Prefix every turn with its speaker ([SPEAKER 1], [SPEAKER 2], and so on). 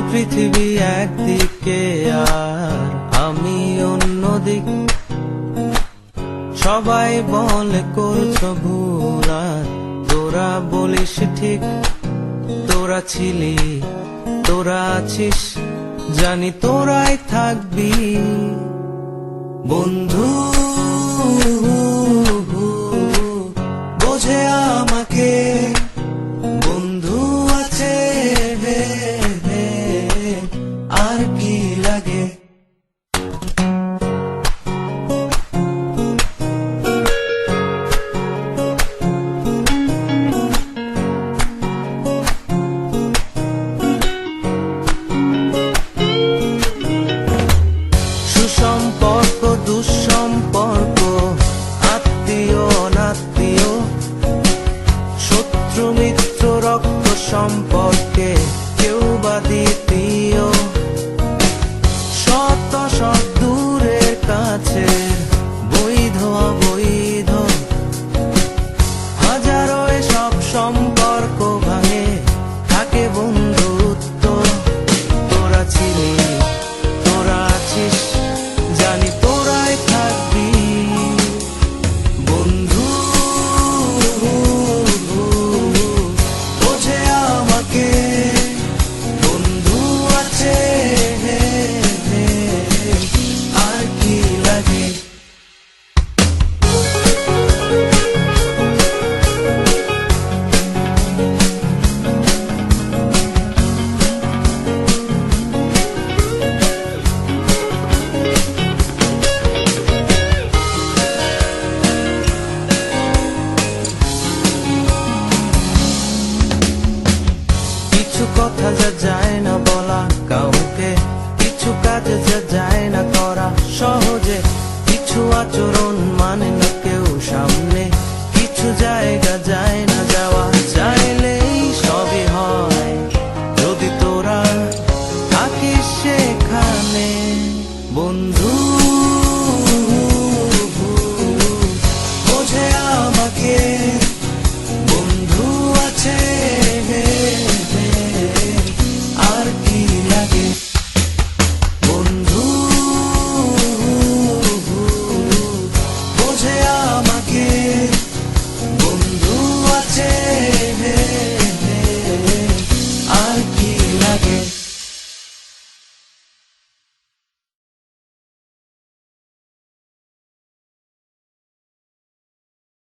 [SPEAKER 1] পৃথিবী একদিকে আর আমি অন্যদিক। সবাই বলে করছো ভুল আর তোরা বলিস ঠিক। তোরা ছিলি, তোরা আছিস, জানি তোরাই থাকবি বন্ধু। বোঝে আমাকে বন্ধু আছে, আর কি লাগে। সুসম্পর্ক দুঃসম্পর্ক, আত্মীয় অনাত্মীয়, শত্রু মিত্র রক্ত সম্পর্কে কেউ বা দ্বিতীয়। শত শত দূরের কাছে, বৈধ অবৈধ, হাজারো এসব সম্পর্ক ভাঙে, থাকে বন্ধুত্ব। তোরা ছিলি, তোরা আছিস, জানি তোরাই থাকবি বন্ধু। বোঝে আমাকে বন্ধু আছে, আর কি লাগে। কিছু কথা যা যায় না বলা কাউকে, কিছু কাজ যা যায় না করা সহজে, কিছু আচরণ